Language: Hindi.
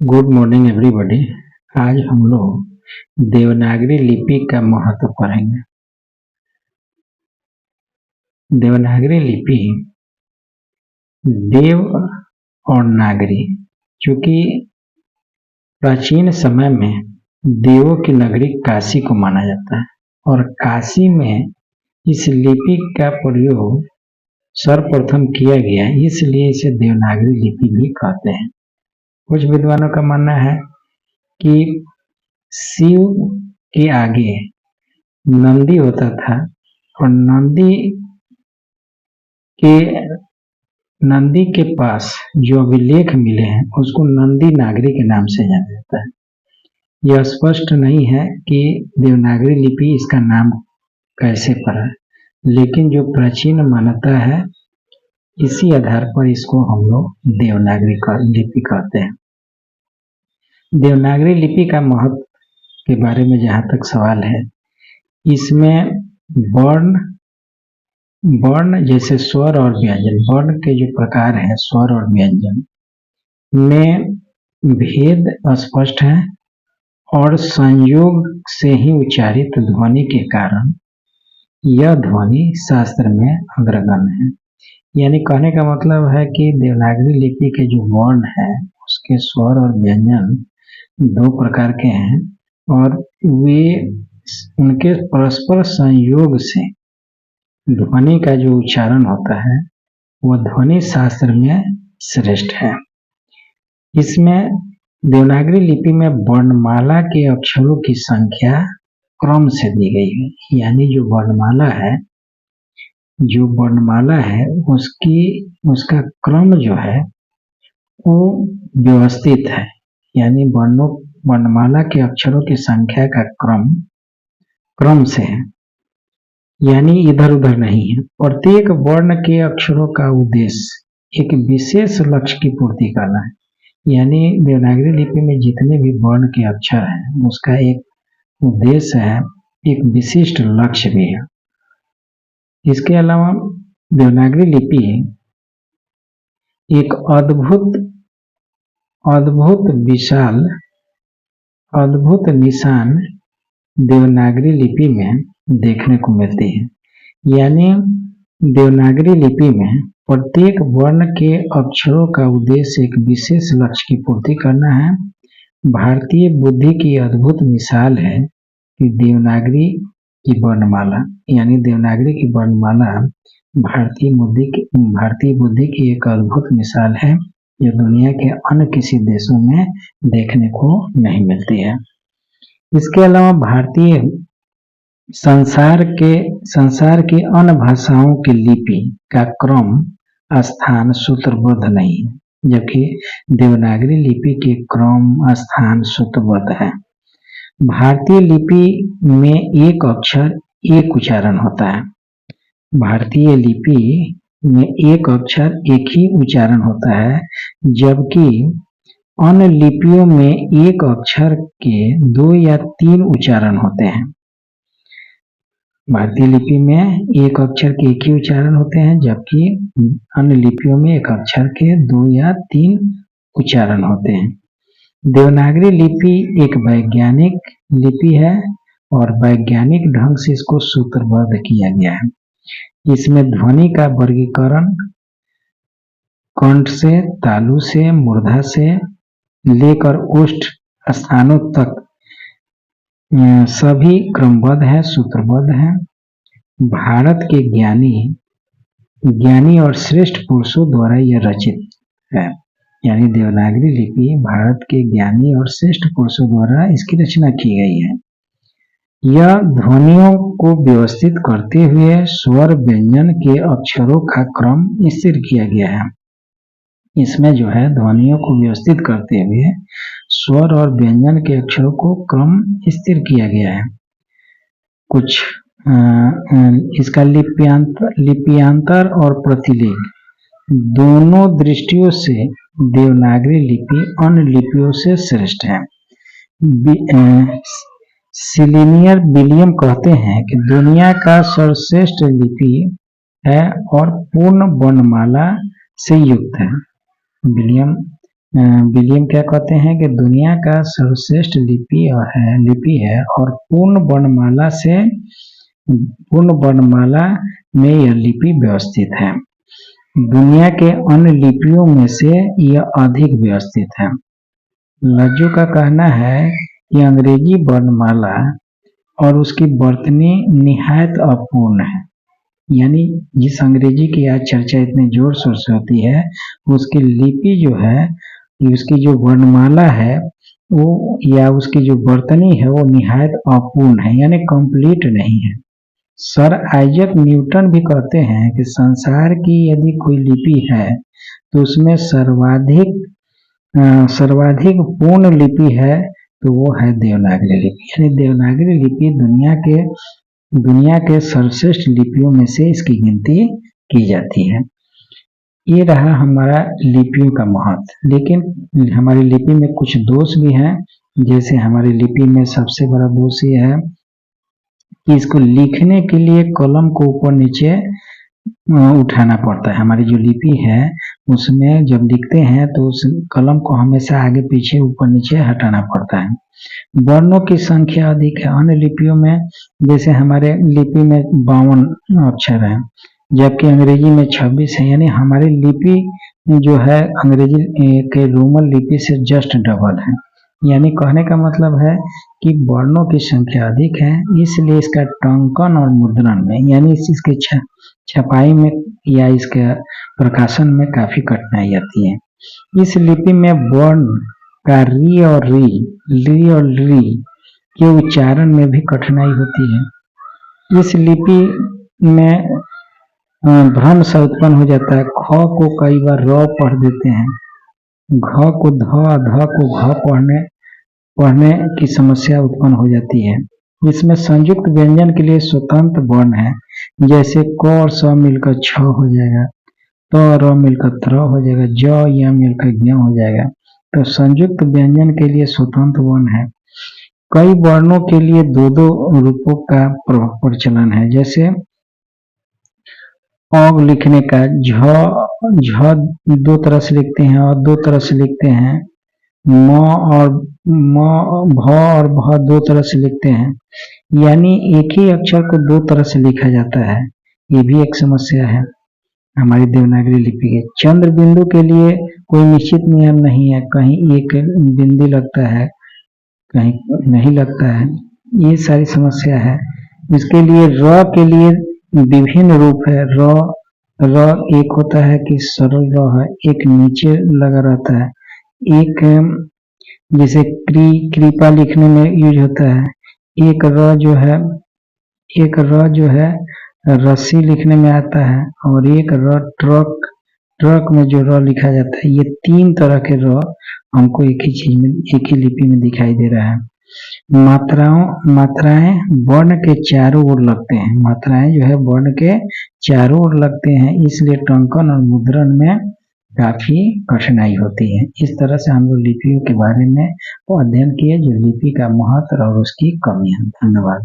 Good morning everybody. आज हम लोग देवनागरी लिपि का महत्व पढ़ेंगे। देवनागरी लिपि देव और नागरी, चूंकि प्राचीन समय में देवों की नगरी काशी को माना जाता है और काशी में इस लिपि का प्रयोग सर्वप्रथम किया गया, इसलिए इसे देवनागरी लिपि भी कहते हैं। कुछ विद्वानों का मानना है कि शिव के आगे नंदी होता था और नंदी के पास जो अभिलेख मिले हैं उसको नंदी नागरी के नाम से जाना जाता है। यह स्पष्ट नहीं है कि देवनागरी लिपि इसका नाम कैसे पड़ा, लेकिन जो प्राचीन मान्यता है इसी आधार पर इसको हम लोग देवनागरी लिपि कहते हैं। देवनागरी लिपि का महत्व के बारे में जहाँ तक सवाल है, इसमें वर्ण जैसे स्वर और व्यंजन, वर्ण के जो प्रकार हैं स्वर और व्यंजन में भेद स्पष्ट है और संयोग से ही उच्चारित ध्वनि के कारण यह ध्वनि शास्त्र में अग्रगण्य है। यानी कहने का मतलब है कि देवनागरी लिपि के जो वर्ण है उसके स्वर और व्यंजन दो प्रकार के हैं और वे उनके परस्पर संयोग से ध्वनि का जो उच्चारण होता है वह ध्वनि शास्त्र में श्रेष्ठ है। इसमें देवनागरी लिपि में वर्णमाला के अक्षरों की संख्या क्रम से दी गई है। यानी जो वर्णमाला है उसका क्रम जो है वो व्यवस्थित है। यानी वर्णमाला के अक्षरों की संख्या का क्रम से है, यानी इधर उधर नहीं है। प्रत्येक वर्ण के अक्षरों का उद्देश्य एक विशेष लक्ष्य की पूर्ति करना है। यानी देवनागरी लिपि में जितने भी वर्ण के अक्षर हैं उसका एक उद्देश्य है, एक विशिष्ट लक्ष्य भी है। इसके अलावा देवनागरी लिपि एक अद्भुत निशान देवनागरी लिपि में देखने को मिलती है। यानी देवनागरी लिपि में प्रत्येक वर्ण के अक्षरों का उद्देश्य एक विशेष लक्ष्य की पूर्ति करना है। भारतीय बुद्धि की अद्भुत मिसाल है कि देवनागरी की वर्णमाला भारतीय बुद्धि की एक अद्भुत मिसाल है जो दुनिया के अन्य किसी देशों में देखने को नहीं मिलती है। इसके अलावा भारतीय संसार की अन्य भाषाओं की लिपि का क्रम स्थान सूत्रबद्ध नहीं है, जबकि देवनागरी लिपि के क्रम स्थान सूत्रबद्ध है। भारतीय लिपि में एक अक्षर एक उच्चारण होता है। भारतीय लिपि में एक अक्षर एक ही उच्चारण होता है, जबकि अन्य लिपियों में एक अक्षर के 2 या 3 उच्चारण होते हैं। भारतीय लिपि में एक अक्षर के एक ही उच्चारण होते हैं, जबकि अन्य लिपियों में एक अक्षर के 2 या 3 उच्चारण होते हैं। देवनागरी लिपि एक वैज्ञानिक लिपि है और वैज्ञानिक ढंग से इसको सूत्रबद्ध किया गया है। इसमें ध्वनि का वर्गीकरण कंठ से, तालु से, मूर्धा से लेकर ओष्ठ स्थानों तक सभी क्रमबद्ध है, सूत्रबद्ध है। भारत के ज्ञानी और श्रेष्ठ पुरुषों द्वारा यह रचित है। यानी देवनागरी लिपि भारत के ज्ञानी और श्रेष्ठ पुरुषों द्वारा इसकी रचना की गई है। यह ध्वनियों को व्यवस्थित करते हुए स्वर व्यंजन के अक्षरों का क्रम स्थिर किया गया है। इसमें जो है ध्वनियों को व्यवस्थित करते हुए स्वर और व्यंजन के अक्षरों को क्रम स्थिर किया गया है। कुछ इसका लिप्यांतर और प्रतिलेख दोनों दृष्टियों से देवनागरी लिपि अन्य लिपियों से श्रेष्ठ है। सिलिनियर विलियम कहते हैं कि दुनिया का सर्वश्रेष्ठ लिपि है और पूर्ण वर्णमाला से युक्त है। विलियम विलियम क्या कहते हैं कि दुनिया का सर्वश्रेष्ठ लिपि है और पूर्ण वर्णमाला में यह लिपि व्यवस्थित है। दुनिया के अन्य लिपियों में से यह अधिक व्यवस्थित है। लज्जू का कहना है कि अंग्रेजी वर्णमाला और उसकी वर्तनी निहायत अपूर्ण है, यानी जिस अंग्रेजी की आज चर्चा इतने जोर शोर से होती है, उसकी लिपि जो है, उसकी जो वर्णमाला है वो या उसकी जो वर्तनी है वो निहायत अपूर्ण है, यानी कंप्लीट नहीं है। सर आइजक न्यूटन भी कहते हैं कि संसार की यदि कोई लिपि है तो उसमें सर्वाधिक पूर्ण लिपि है तो वो है देवनागरी लिपि, यानी देवनागरी लिपि दुनिया के सर्वश्रेष्ठ लिपियों में से इसकी गिनती की जाती है। ये रहा हमारा लिपियों का महत्व। लेकिन हमारी लिपि में कुछ दोष भी हैं। जैसे हमारी लिपि में सबसे बड़ा दोष ये है कि इसको लिखने के लिए कलम को ऊपर नीचे उठाना पड़ता है। हमारी जो लिपि है उसमें जब लिखते हैं तो उस कलम को हमेशा आगे पीछे ऊपर नीचे हटाना पड़ता है। वर्णों की संख्या अधिक है। अन्य लिपियों में जैसे हमारे लिपि में 52 अक्षर हैं, जबकि अंग्रेजी में 26 है, यानी हमारी लिपि जो है अंग्रेजी के रोमन लिपि से जस्ट डबल है। यानी कहने का मतलब है कि वर्णों की संख्या अधिक है, इसलिए इसका टंकन और मुद्रण में यानी इसके छपाई में या इसके प्रकाशन में काफी कठिनाई आती है। इस लिपि में वर्ण का री और री के उच्चारण में भी कठिनाई होती है। इस लिपि में भ्रम सा उत्पन्न हो जाता है। ख को कई बार र पढ़ देते हैं, घ को ध को घ पढ़ने की समस्या उत्पन्न हो जाती है। इसमें संयुक्त व्यंजन के लिए स्वतंत्र वर्ण है, जैसे क और स मिलकर छ हो जाएगा, त और र मिलकर त्र हो जाएगा, ज य मिलकर ज्ञ हो जाएगा। तो संयुक्त व्यंजन के लिए स्वतंत्र वर्ण है। कई वर्णों के लिए दो रूपों का प्रचलन है, जैसे अब लिखने का झ दो तरह से लिखते हैं और दो तरह से लिखते हैं। भ और भ दो तरह से लिखते हैं, यानी एक ही अक्षर को दो तरह से लिखा जाता है। ये भी एक समस्या है हमारी देवनागरी लिपि के। चंद्र बिंदु के लिए कोई निश्चित नियम नहीं है, कहीं एक बिंदी लगता है, कहीं नहीं लगता है। ये सारी समस्या है। इसके लिए र के लिए विभिन्न रूप है। र एक होता है कि सरल र है, एक नीचे लगा रहता है, एक जैसे कृपा लिखने में यूज होता है। एक र जो है रस्सी लिखने में आता है, और एक र ट्रक में जो र लिखा जाता है। ये तीन तरह के र हमको एक ही लिपि में दिखाई दे रहा है। मात्राएं वर्ण के चारों ओर लगते हैं। मात्राएं जो है वर्ण के चारों ओर लगते हैं, इसलिए टंकन और मुद्रण में काफी कठिनाई होती है। इस तरह से हम लोग लिपियों के बारे में अध्ययन किए, जो लिपि का महत्व और उसकी कमी है। धन्यवाद।